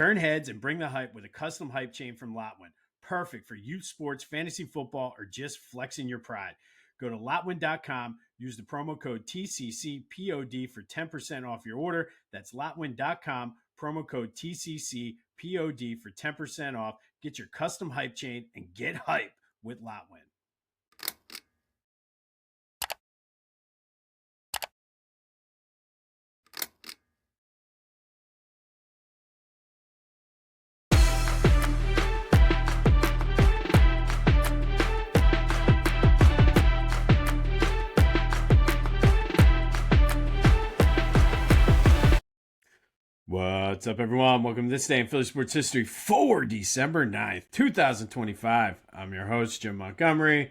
Turn heads and bring the hype with a custom hype chain from Lotwin. Perfect for youth sports, fantasy football, or just flexing your pride. Go to Lotwin.com, use the promo code TCCPOD for 10% off your order. That's Lotwin.com, promo code TCCPOD for 10% off. Get your custom hype chain and get hype with Lotwin. What's up, everyone? Welcome to this day in Philly sports history for December 9th, 2025. I'm your host, Jim Montgomery.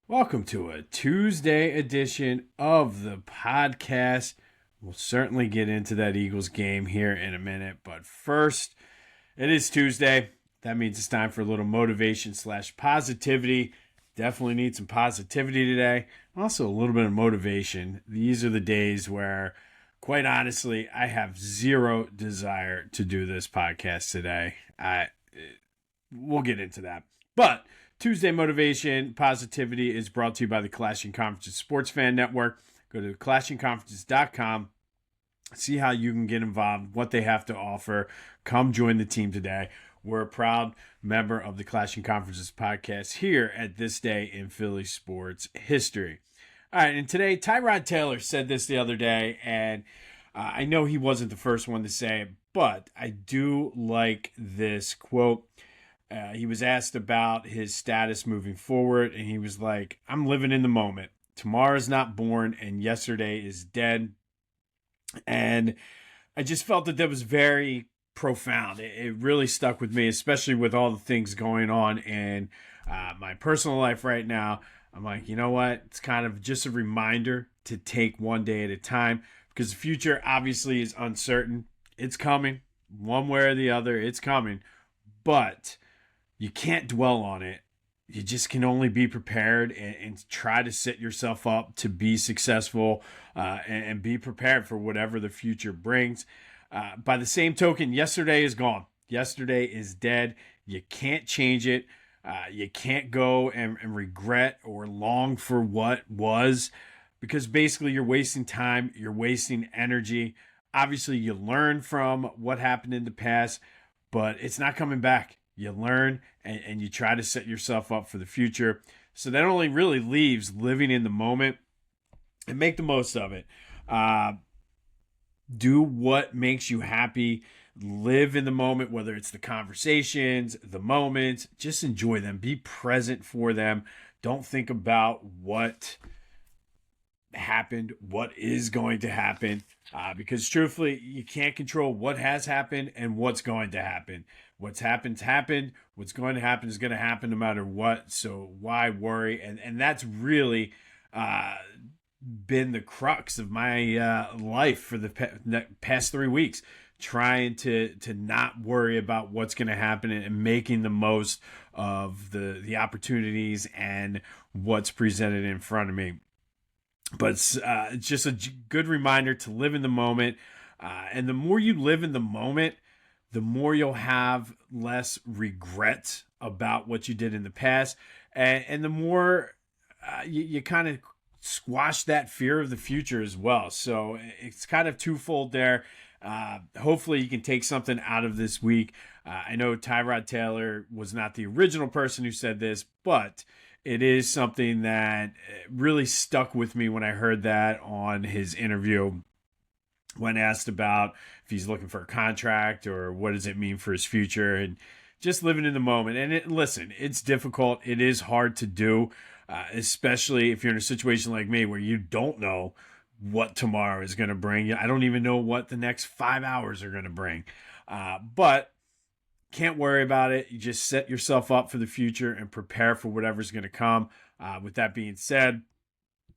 Welcome to a Tuesday edition of the podcast. We'll certainly get into that Eagles game here in a minute, but first, it is Tuesday. That means it's time for a little motivation / positivity. Definitely need some positivity today. Also, a little bit of motivation. These are the days where, quite honestly, I have zero desire to do this podcast today. We'll get into that. But Tuesday Motivation Positivity is brought to you by the Clashing Conferences Sports Fan Network. Go to clashingconferences.com. See how you can get involved, what they have to offer. Come join the team today. We're a proud member of the Clashing Conferences podcast here at This Day in Philly Sports History. All right, and today, Tyrod Taylor said this the other day, and I know he wasn't the first one to say it, but I do like this quote. He was asked about his status moving forward, and he was like, I'm living in the moment. Tomorrow's not born, and yesterday is dead. And I just felt that was very profound. It really stuck with me, especially with all the things going on in my personal life right now. I'm like, you know what? It's kind of just a reminder to take one day at a time, because the future obviously is uncertain. It's coming one way or the other. It's coming, but you can't dwell on it. You just can only be prepared and try to set yourself up to be successful and be prepared for whatever the future brings. By the same token, yesterday is gone. Yesterday is dead. You can't change it. You can't go and regret or long for what was, because basically you're wasting time, you're wasting energy. Obviously, you learn from what happened in the past, but it's not coming back. You learn and you try to set yourself up for the future. So that only really leaves living in the moment and make the most of it. Do what makes you happy. Live in the moment, whether it's the conversations, the moments. Just enjoy them. Be present for them. Don't think about what happened, what is going to happen, because truthfully, you can't control what has happened and what's going to happen. What's happened's happened. What's going to happen is going to happen no matter what. So why worry? And that's really been the crux of my life for the past 3 weeks, trying to not worry about what's going to happen and making the most of the opportunities and what's presented in front of me. But it's just a good reminder to live in the moment. And the more you live in the moment, the more you'll have less regret about what you did in the past. And the more you kind of squash that fear of the future as well. So it's kind of twofold there. Hopefully you can take something out of this week. I know Tyrod Taylor was not the original person who said this, but it is something that really stuck with me when I heard that on his interview, when asked about if he's looking for a contract or what does it mean for his future, and just living in the moment. And listen, it's difficult. It is hard to do, especially if you're in a situation like me where you don't know what tomorrow is going to bring. I don't even know what the next 5 hours are going to bring. But can't worry about it. You just set yourself up for the future and prepare for whatever's going to come. With that being said,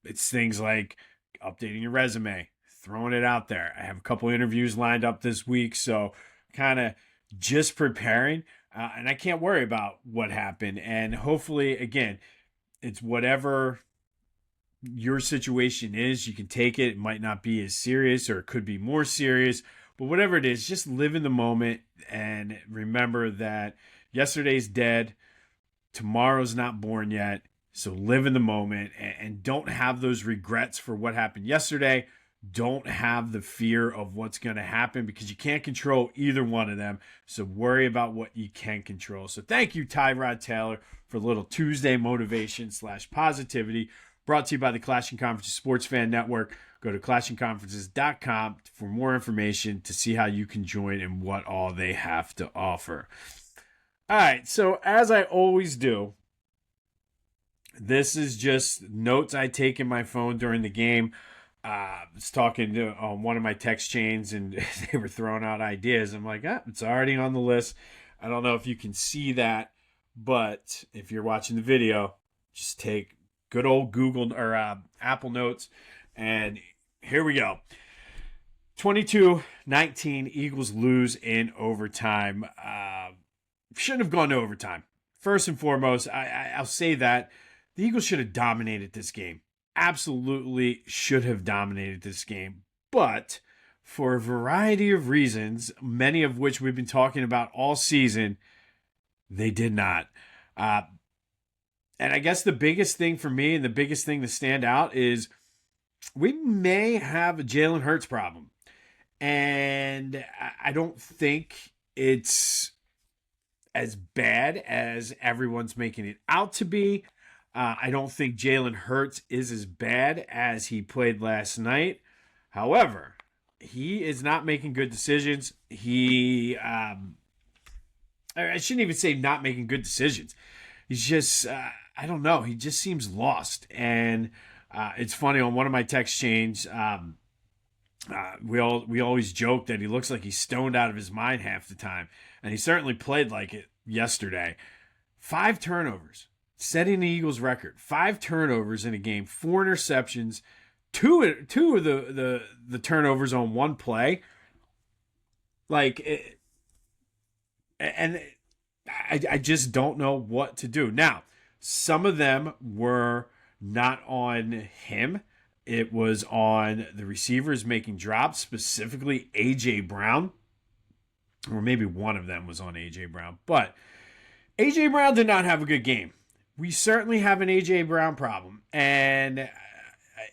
it's things like updating your resume, throwing it out there. I have a couple interviews lined up this week, so kind of just preparing. And I can't worry about what happened. And hopefully, again, it's whatever your situation is, you can take it. It might not be as serious, or it could be more serious. But whatever it is, just live in the moment and remember that yesterday's dead. Tomorrow's not born yet. So live in the moment and don't have those regrets for what happened yesterday. Don't have the fear of what's going to happen because you can't control either one of them. So worry about what you can control. So thank you, Tyrod Taylor, for a little Tuesday motivation / positivity brought to you by the Clashing Conferences Sports Fan Network. Go to clashingconferences.com for more information to see how you can join and what all they have to offer. All right, so as I always do, this is just notes I take in my phone during the game. I was talking to on one of my text chains, and they were throwing out ideas. I'm like, it's already on the list. I don't know if you can see that, but if you're watching the video, just take good old Google or Apple Notes, and here we go. 22-19, Eagles lose in overtime. Shouldn't have gone to overtime. First and foremost, I'll say that the Eagles should have dominated this game. Absolutely should have dominated this game. But for a variety of reasons, many of which we've been talking about all season, they did not. And I guess the biggest thing for me and the biggest thing to stand out is we may have a Jalen Hurts problem. And I don't think it's as bad as everyone's making it out to be. I don't think Jalen Hurts is as bad as he played last night. However, he is not making good decisions. I shouldn't even say not making good decisions. He's just, I don't know. He just seems lost. And it's funny, on one of my text chains, we always joke that he looks like he's stoned out of his mind half the time. And he certainly played like it yesterday. 5 turnovers. Setting the Eagles record. 5 turnovers in a game, 4 interceptions, two of the turnovers on one play. I just don't know what to do. Now, some of them were not on him. It was on the receivers making drops, specifically A.J. Brown. Or maybe one of them was on A.J. Brown. But A.J. Brown did not have a good game. We certainly have an A.J. Brown problem. And,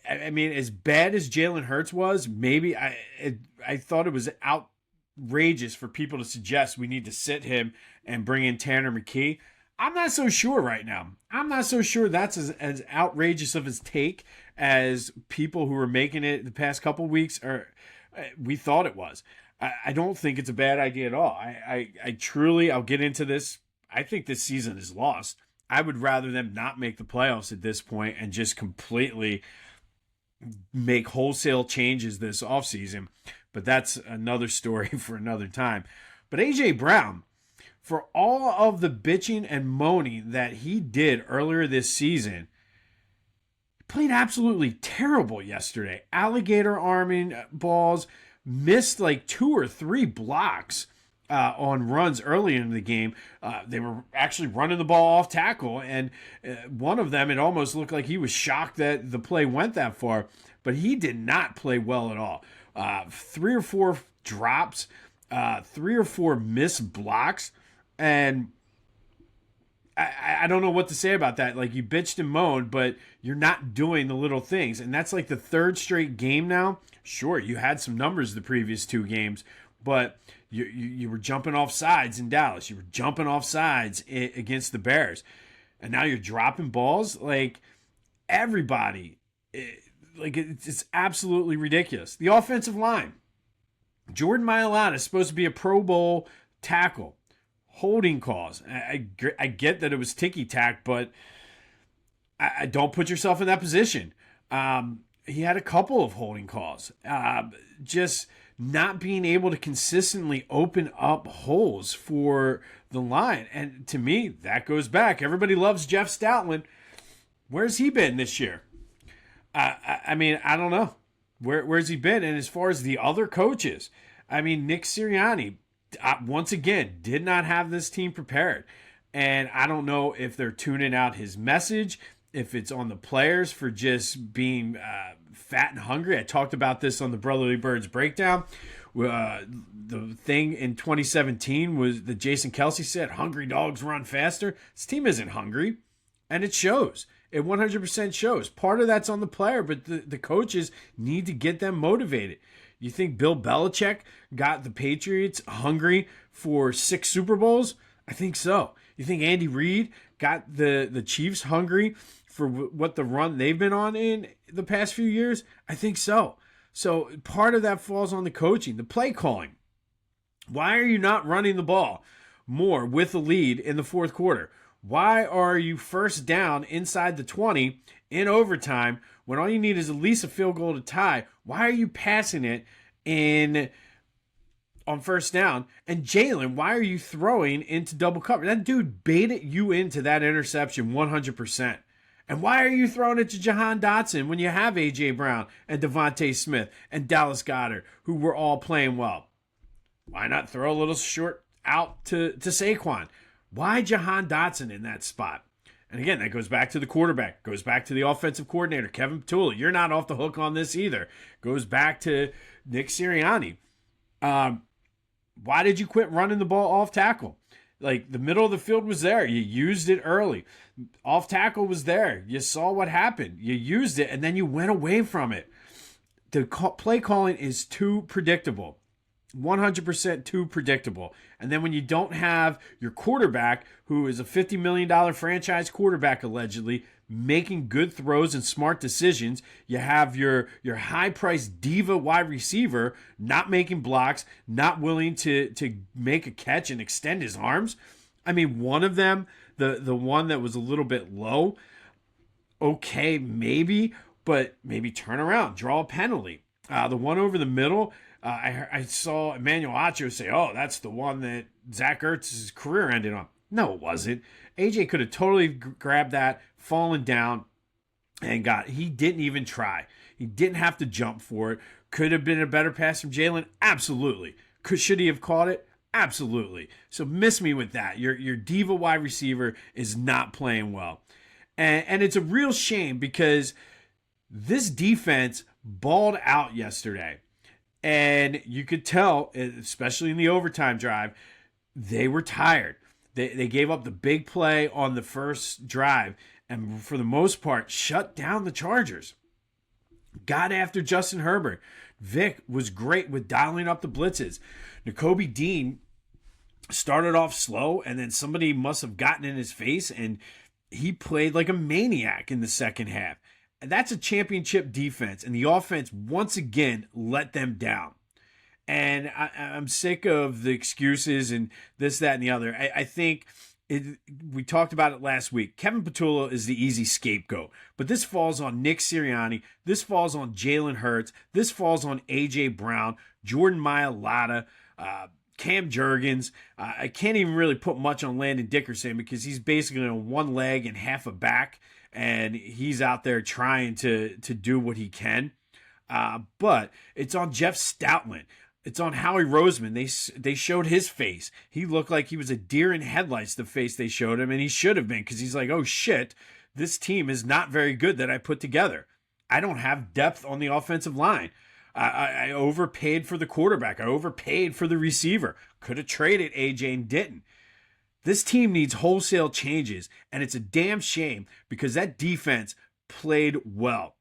I mean, as bad as Jalen Hurts was, maybe I thought it was outrageous for people to suggest we need to sit him and bring in Tanner McKee. I'm not so sure right now. I'm not so sure that's as outrageous of his take as people who were making it the past couple weeks we thought it was. I don't think it's a bad idea at all. I truly, I'll get into this. I think this season is lost. I would rather them not make the playoffs at this point and just completely make wholesale changes this offseason. But that's another story for another time. But A.J. Brown, for all of the bitching and moaning that he did earlier this season, played absolutely terrible yesterday. Alligator arming balls, missed like 2 or 3 blocks on runs early in the game. They were actually running the ball off tackle, and one of them, it almost looked like he was shocked that the play went that far, but he did not play well at all. 3 or 4 drops, 3 or 4 missed blocks, and I don't know what to say about that. Like, you bitched and moaned, but you're not doing the little things, and that's like the 3rd straight game now. Sure, you had some numbers the previous 2 games, but you were jumping off sides in Dallas. You were jumping off sides against the Bears. And now you're dropping balls. Like, everybody, it's absolutely ridiculous. The offensive line. Jordan Mailata is supposed to be a Pro Bowl tackle. Holding calls. I get that it was ticky-tack, but I don't put yourself in that position. He had a couple of holding calls. Just not being able to consistently open up holes for the line. And to me, that goes back. Everybody loves Jeff Stoutland. Where's he been this year? I mean, I don't know. Where's he been? And as far as the other coaches, I mean, Nick Sirianni, once again, did not have this team prepared. And I don't know if they're tuning out his message, if it's on the players for just being fat and hungry. I talked about this on the Brotherly Birds Breakdown, The thing in 2017 was that Jason Kelsey said, hungry dogs run faster. This team isn't hungry, and it shows. It 100% shows. Part of that's on the player, but the coaches need to get them motivated. You think Bill Belichick got the Patriots hungry for 6 Super Bowls? I think so. You think Andy Reid got the Chiefs hungry for what the run they've been on in the past few years? I think so. So part of that falls on the coaching, the play calling. Why are you not running the ball more with the lead in the fourth quarter? Why are you first down inside the 20 in overtime when all you need is at least a field goal to tie? Why are you passing it on first down? And Jalen, why are you throwing into double cover? That dude baited you into that interception 100%. And why are you throwing it to Jahan Dotson when you have A.J. Brown and Devontae Smith and Dallas Goedert, who were all playing well? Why not throw a little short out to Saquon? Why Jahan Dotson in that spot? And again, that goes back to the quarterback, goes back to the offensive coordinator, Kevin Patullo. You're not off the hook on this either. Goes back to Nick Sirianni. Why did you quit running the ball off tackle? Like, the middle of the field was there. You used it early. Off tackle was there. You saw what happened. You used it, and then you went away from it. The play calling is too predictable. 100% too predictable. And then when you don't have your quarterback, who is a $50 million franchise quarterback allegedly, making good throws and smart decisions, you have your high-priced diva wide receiver not making blocks, not willing to make a catch and extend his arms. I mean, one of them, the one that was a little bit low, okay, maybe, but maybe turn around, draw a penalty. The one over the middle, I saw Emmanuel Acho say, oh, that's the one that Zach Ertz's career ended on. No, it wasn't. AJ could have totally grabbed that, fallen down, and he didn't even try. He didn't have to jump for it. Could have been a better pass from Jalen? Absolutely. Should he have caught it? Absolutely. So miss me with that. Your diva wide receiver is not playing well. And it's a real shame because this defense balled out yesterday. And you could tell, especially in the overtime drive, they were tired. They gave up the big play on the first drive and, for the most part, shut down the Chargers. Got after Justin Herbert. Vic was great with dialing up the blitzes. Nakobe Dean started off slow, and then somebody must have gotten in his face, and he played like a maniac in the second half. And that's a championship defense, and the offense once again let them down. And I'm sick of the excuses and this, that, and the other. I think we talked about it last week. Kevin Patullo is the easy scapegoat. But this falls on Nick Sirianni. This falls on Jalen Hurts. This falls on A.J. Brown, Jordan Mailata, Cam Jurgens. I can't even really put much on Landon Dickerson because he's basically on one leg and half a back. And he's out there trying to do what he can. But it's on Jeff Stoutland. It's on Howie Roseman. They showed his face. He looked like he was a deer in headlights, the face they showed him, and he should have been because he's like, oh shit, this team is not very good that I put together. I don't have depth on the offensive line. I overpaid for the quarterback. I overpaid for the receiver. Could have traded AJ and didn't. This team needs wholesale changes, and it's a damn shame because that defense played well.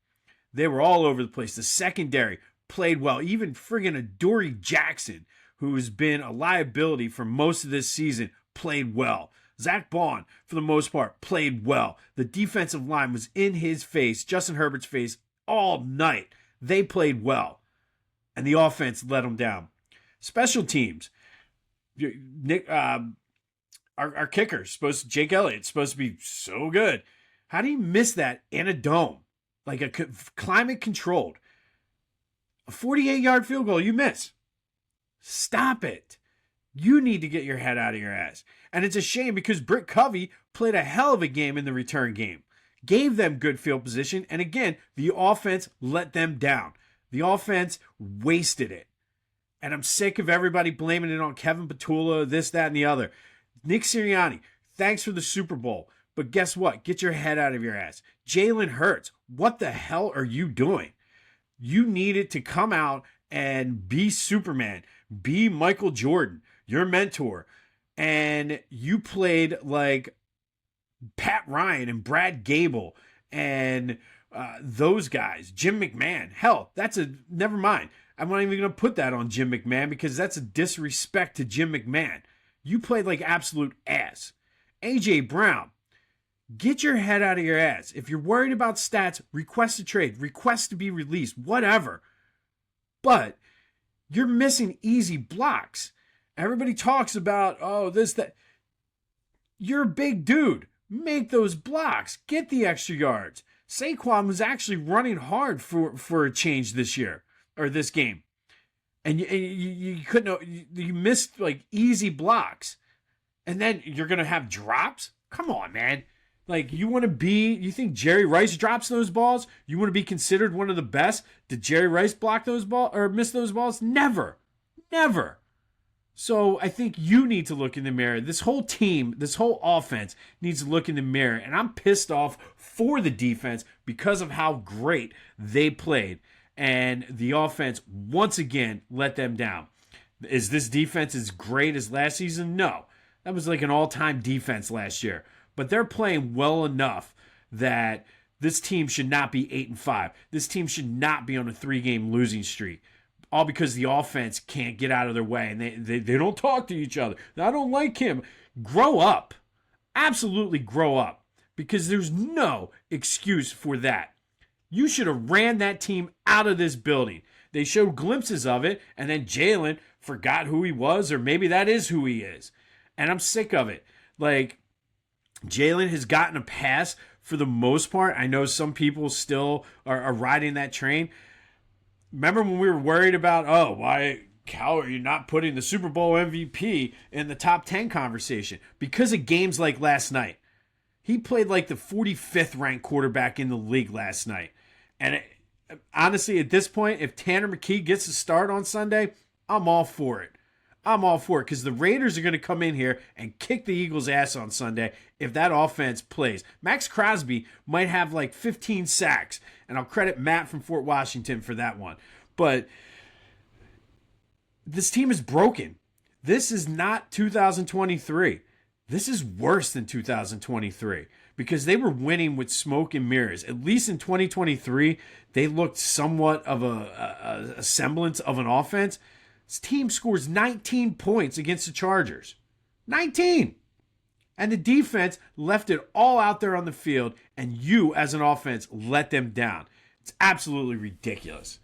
They were all over the place. The secondary played well. Even friggin' Adoree Jackson, who has been a liability for most of this season, played well. Zach Bond, for the most part, played well. The defensive line was in his face, Justin Herbert's face, all night. They played well. And the offense let them down. Special teams. Nick, our kicker, Jake Elliott, supposed to be so good. How do you miss that in a dome? Like a climate controlled. A 48-yard field goal you miss. Stop it. You need to get your head out of your ass. And it's a shame because Britt Covey played a hell of a game in the return game. Gave them good field position. And again, the offense let them down. The offense wasted it. And I'm sick of everybody blaming it on Kevin Patullo, this, that, and the other. Nick Sirianni, thanks for the Super Bowl. But guess what? Get your head out of your ass. Jalen Hurts, what the hell are you doing? You needed to come out and be Superman, be Michael Jordan, your mentor, and you played like Pat Ryan and Brad Gable and those guys, Jim McMahon. Hell, never mind. I'm not even going to put that on Jim McMahon because that's a disrespect to Jim McMahon. You played like absolute ass. A.J. Brown, get your head out of your ass. If you're worried about stats, request a trade, request to be released, whatever. But you're missing easy blocks. Everybody talks about, oh, this, that. You're a big dude. Make those blocks. Get the extra yards. Saquon was actually running hard for a change this year, or this game. And you couldn't, you missed like easy blocks. And then you're going to have drops? Come on, man. Like, you think Jerry Rice drops those balls? You want to be considered one of the best? Did Jerry Rice block those balls or miss those balls? Never. Never. So I think you need to look in the mirror. This whole team, this whole offense needs to look in the mirror. And I'm pissed off for the defense because of how great they played. And the offense, once again, let them down. Is this defense as great as last season? No. That was like an all-time defense last year. But they're playing well enough that this team should not be 8-5. This team should not be on a 3-game losing streak. All because the offense can't get out of their way and they don't talk to each other. I don't like him. Grow up. Absolutely grow up. Because there's no excuse for that. You should have ran that team out of this building. They showed glimpses of it, and then Jalen forgot who he was, or maybe that is who he is. And I'm sick of it. Like, Jalen has gotten a pass for the most part. I know some people still are riding that train. Remember when we were worried about, why, Cal, are you not putting the Super Bowl MVP in the top 10 conversation? Because of games like last night. He played like the 45th ranked quarterback in the league last night. And honestly, at this point, if Tanner McKee gets a start on Sunday, I'm all for it. I'm all for it because the Raiders are going to come in here and kick the Eagles' ass on Sunday if that offense plays. Max Crosby might have like 15 sacks, and I'll credit Matt from Fort Washington for that one. But this team is broken. This is not 2023. This is worse than 2023 because they were winning with smoke and mirrors. At least in 2023, they looked somewhat of a semblance of an offense. This team scores 19 points against the Chargers. 19! And the defense left it all out there on the field, and you, as an offense, let them down. It's absolutely ridiculous.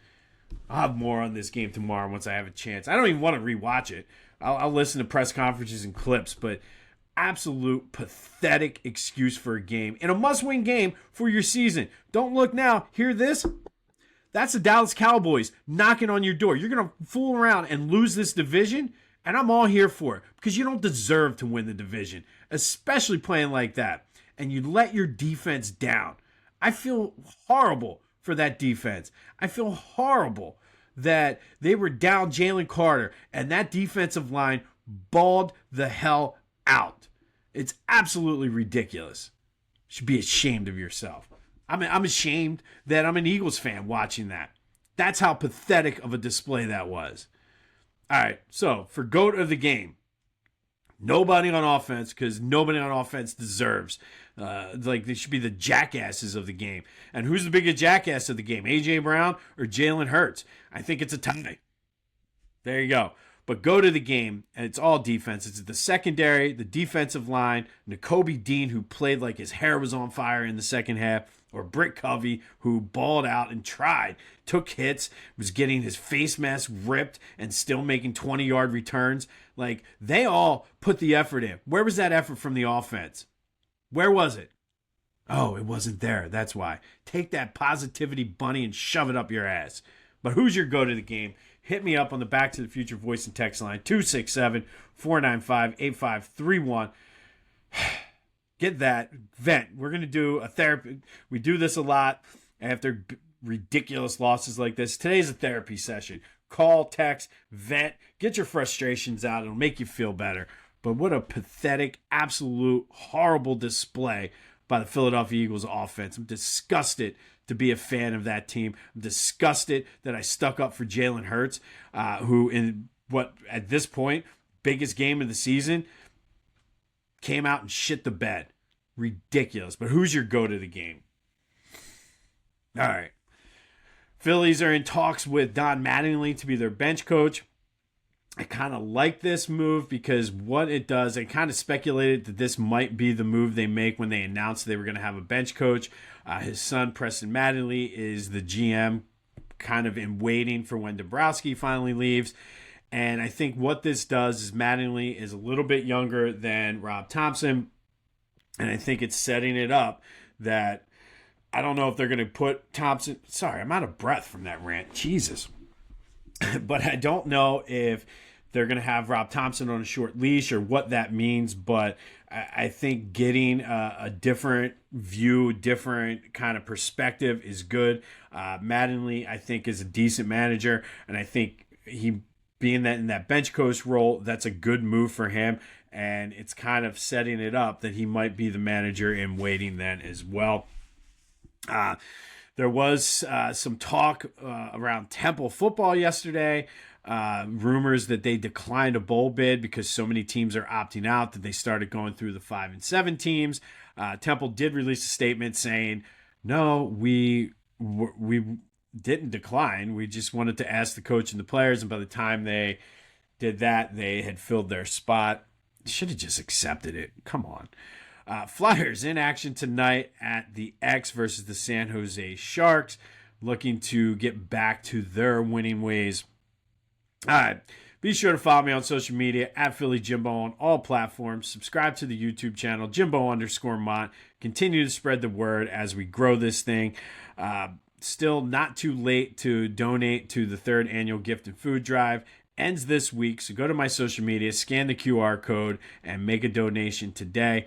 I'll have more on this game tomorrow once I have a chance. I don't even want to rewatch it. I'll listen to press conferences and clips, but absolute pathetic excuse for a game. In a must-win game for your season. Don't look now. Hear this? That's the Dallas Cowboys knocking on your door. You're going to fool around and lose this division, and I'm all here for it because you don't deserve to win the division, especially playing like that. And you let your defense down. I feel horrible for that defense. I feel horrible that they were down Jalen Carter, and that defensive line balled the hell out. It's absolutely ridiculous. You should be ashamed of yourself. I'm ashamed that I'm an Eagles fan watching that. That's how pathetic of a display that was. All right, so for GOAT of the game, nobody on offense because nobody on offense deserves. They should be the jackasses of the game. And who's the biggest jackass of the game, A.J. Brown or Jalen Hurts? I think it's a tie. There you go. But go to the game, and it's all defense. It's the secondary, the defensive line, Nakobe Dean, who played like his hair was on fire in the second half, or Britt Covey, who balled out and tried, took hits, was getting his face mask ripped, and still making 20-yard returns. Like, they all put the effort in. Where was that effort from the offense? Where was it? Oh, it wasn't there. That's why. Take that positivity bunny and shove it up your ass. But who's your go to the game? Hit me up on the Back to the Future voice and text line, 267-495-8531. Get that. Vent. We're going to do a therapy. We do this a lot after ridiculous losses like this. Today's a therapy session. Call, text, vent. Get your frustrations out. It'll make you feel better. But what a pathetic, absolute, horrible display by the Philadelphia Eagles offense. I'm disgusted to be a fan of that team. I'm disgusted that I stuck up for Jalen Hurts, who in what at this point, biggest game of the season, came out and shit the bed. Ridiculous. But who's your go to the game? All right. Phillies are in talks with Don Mattingly to be their bench coach. I kind of like this move because what it does, I kind of speculated that this might be the move they make when they announced they were going to have a bench coach. His son, Preston Mattingly, is the GM, kind of in waiting for when Dombrowski finally leaves. And I think what this does is Mattingly is a little bit younger than Rob Thompson. And I think it's setting it up that I don't know if they're going to put Thompson. Sorry, I'm out of breath from that rant. Jesus. But I don't know if they're going to have Rob Thompson on a short leash or what that means. But I think getting a different view, different kind of perspective is good. Mattingly, I think, is a decent manager. And I think he being that in that bench coach role, that's a good move for him. And it's kind of setting it up that he might be the manager in waiting then as well. There was some talk around Temple football yesterday. Rumors that they declined a bowl bid because so many teams are opting out that they started going through the 5 and 7 teams. Temple did release a statement saying, "No, we didn't decline. We just wanted to ask the coach and the players, and by the time they did that, they had filled their spot." Should have just accepted it. Come on. Flyers in action tonight at the X versus the San Jose Sharks, looking to get back to their winning ways. All right. Be sure to follow me on social media at Philly Jimbo on all platforms. Subscribe to the YouTube channel, Jimbo_Mont. Continue to spread the word as we grow this thing. Still not too late to donate to the 3rd annual gift and food drive. Ends this week, so go to my social media, scan the QR code, and make a donation today.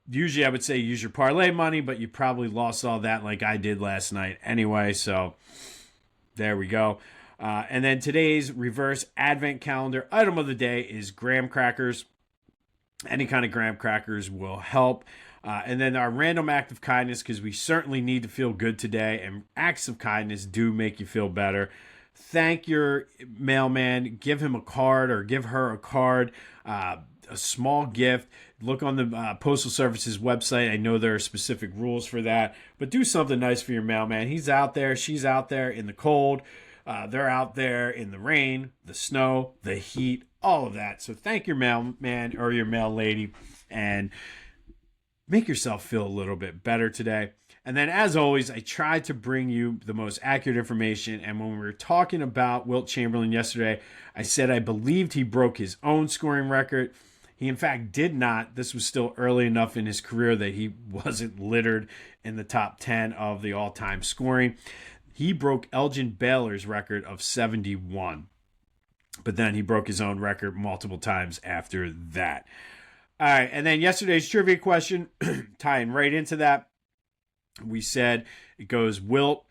Usually I would say use your parlay money, but you probably lost all that like I did last night anyway, so there we go. And then today's reverse advent calendar item of the day is graham crackers. Any kind of graham crackers will help. And then our random act of kindness, because we certainly need to feel good today, and acts of kindness do make you feel better. Thank your mailman. Give him a card or give her a card, a small gift. Look on the Postal Service's website. I know there are specific rules for that, but do something nice for your mailman. He's out there. She's out there in the cold. They're out there in the rain, the snow, the heat, all of that. So thank your mailman or your mail lady and make yourself feel a little bit better today. And then, as always, I try to bring you the most accurate information. And when we were talking about Wilt Chamberlain yesterday, I said I believed he broke his own scoring record. He, in fact, did not. This was still early enough in his career that he wasn't littered in the top 10 of the all-time scoring. He broke Elgin Baylor's record of 71. But then he broke his own record multiple times after that. All right, and then yesterday's trivia question, tying right into that. We said it goes Wilt,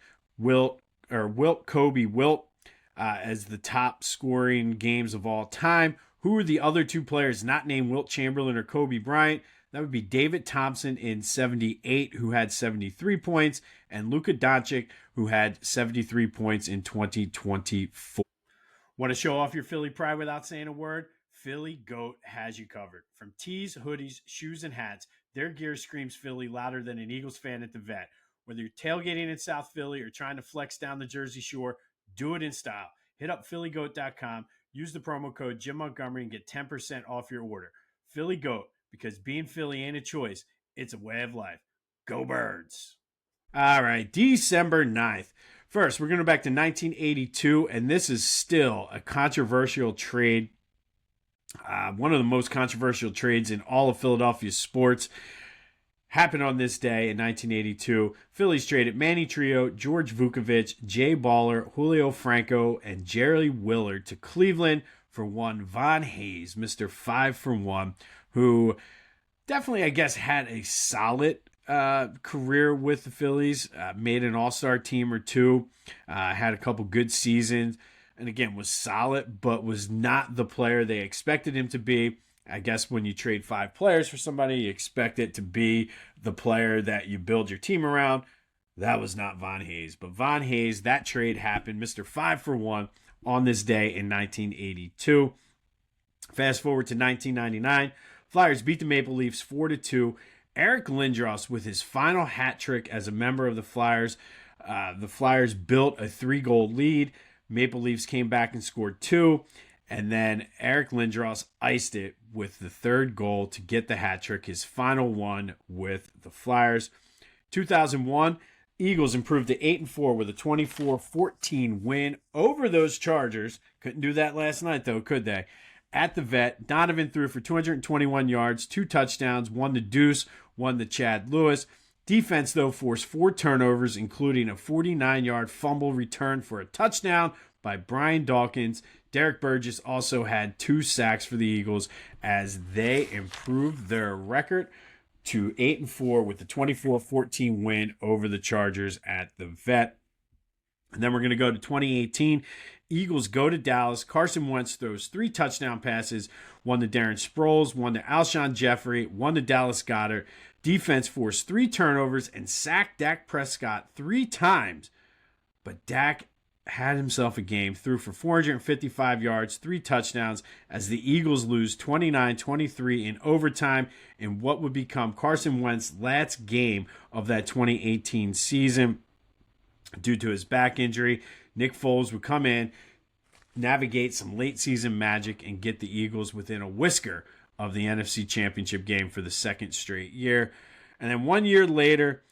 Kobe, Wilt as the top scoring games of all time. Who are the other two players not named Wilt Chamberlain or Kobe Bryant? That would be David Thompson in 78, who had 73 points, and Luka Doncic, who had 73 points in 2024. Want to show off your Philly pride without saying a word? Philly Goat has you covered. From tees, hoodies, shoes, and hats, their gear screams Philly louder than an Eagles fan at the vet. Whether you're tailgating in South Philly or trying to flex down the Jersey Shore, do it in style. Hit up phillygoat.com, use the promo code Jim Montgomery, and get 10% off your order. Philly Goat, because being Philly ain't a choice, it's a way of life. Go Birds! All right, December 9th. First, we're going to go back to 1982, and this is still a controversial trade. One of the most controversial trades in all of Philadelphia sports happened on this day in 1982. Phillies traded Manny Trio, George Vukovich, Jay Baller, Julio Franco, and Jerry Willard to Cleveland for one Von Hayes, Mr. 5 for 1, who definitely, I guess, had a solid career with the Phillies, made an all-star team or two, had a couple good seasons, and again, was solid, but was not the player they expected him to be. I guess when you trade 5 players for somebody, you expect it to be the player that you build your team around. That was not Von Hayes. But Von Hayes, that trade happened. Mr. 5 for 1 on this day in 1982. Fast forward to 1999. Flyers beat the Maple Leafs 4-2. Eric Lindros with his final hat trick as a member of the Flyers. The Flyers built a 3-goal lead. Maple Leafs came back and scored 2. And then Eric Lindros iced it with the 3rd goal to get the hat trick, his final one with the Flyers. 2001, Eagles improved to 8-4 with a 24-14 win over those Chargers. Couldn't do that last night, though, could they? At the Vet, Donovan threw for 221 yards, 2 touchdowns, one to Deuce, one to Chad Lewis. Defense, though, forced 4 turnovers, including a 49-yard fumble return for a touchdown by Brian Dawkins. Derek Burgess also had 2 sacks for the Eagles as they improved their record to 8-4 with the 24-14 win over the Chargers at the Vet. And then we're going to go to 2018. Eagles go to Dallas. Carson Wentz throws 3 touchdown passes, one to Darren Sproles, one to Alshon Jeffrey, one to Dallas Goedert. Defense forced 3 turnovers and sacked Dak Prescott 3 times. But Dak had himself a game, threw for 455 yards, 3 touchdowns, as the Eagles lose 29-23 in overtime in what would become Carson Wentz's last game of that 2018 season. Due to his back injury, Nick Foles would come in, navigate some late season magic, and get the Eagles within a whisker of the NFC Championship game for the 2nd straight year. And then 1 year later,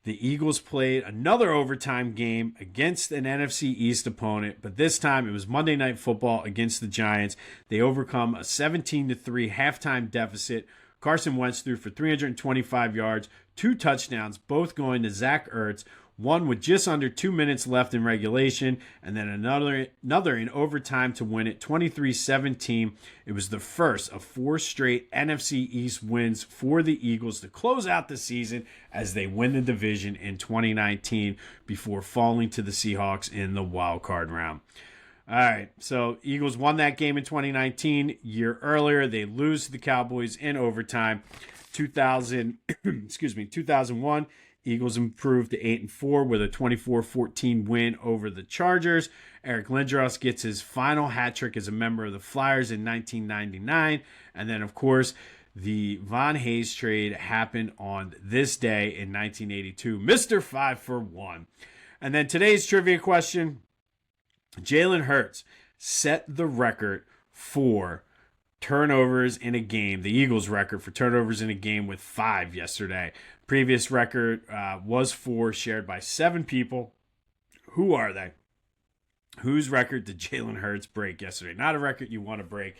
the Eagles played another overtime game against an NFC East opponent, but this time it was Monday Night Football against the Giants. They overcome a 17-3 halftime deficit. Carson Wentz threw for 325 yards, 2 touchdowns, both going to Zach Ertz, one with just under 2 minutes left in regulation, and then another in overtime to win it 23-17. It was the first of 4 straight NFC East wins for the Eagles to close out the season as they win the division in 2019 before falling to the Seahawks in the wild card round. All right, so Eagles won that game in 2019. Year earlier, they lose to the Cowboys in overtime. 2001. Eagles improved to 8-4 with a 24-14 win over the Chargers. Eric Lindros gets his final hat trick as a member of the Flyers in 1999. And then, of course, the Von Hayes trade happened on this day in 1982. Mr. 5 for 1. And then today's trivia question, Jalen Hurts set the record for turnovers in a game, the Eagles' record for turnovers in a game with 5 yesterday. Previous record was 4, shared by 7 people. Who are they? Whose record did Jalen Hurts break yesterday? Not a record you want to break,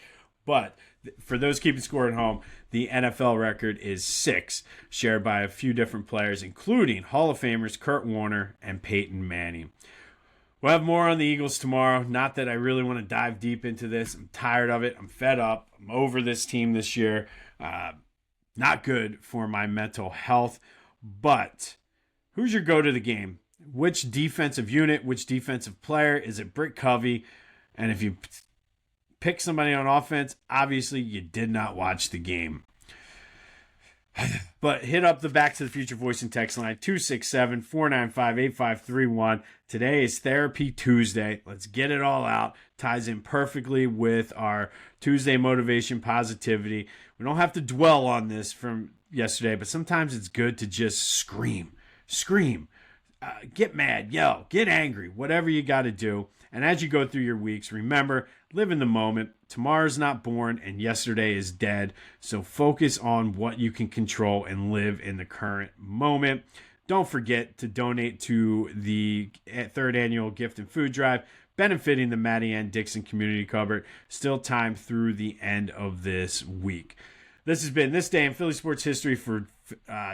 but for those keeping score at home, the NFL record is 6, shared by a few different players, including Hall of Famers Kurt Warner and Peyton Manning. We'll have more on the Eagles tomorrow. Not that I really want to dive deep into this. I'm tired of it. I'm fed up. I'm over this team this year. Not good for my mental health. But who's your go to the game? Which defensive unit, which defensive player? Is it Britt Covey? And if you pick somebody on offense, obviously you did not watch the game. But hit up the Back to the Future voice and text line, 267-495-8531. Today is Therapy Tuesday. Let's get it all out. Ties in perfectly with our Tuesday motivation positivity. We don't have to dwell on this from yesterday, but sometimes it's good to just scream. Get mad, yell, get angry, whatever you got to do. And as you go through your weeks, remember, live in the moment. Tomorrow's not born and yesterday is dead. So focus on what you can control and live in the current moment. Don't forget to donate to the 3rd annual gift and food drive benefiting the Mattie N Dixon Community Cupboard. Still time through the end of this week. This has been This Day in Philly Sports History for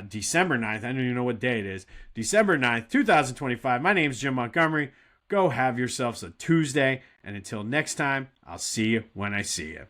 December 9th. I don't even know what day it is. December 9th, 2025. My name is Jim Montgomery. Go have yourselves a Tuesday. And until next time, I'll see you when I see you.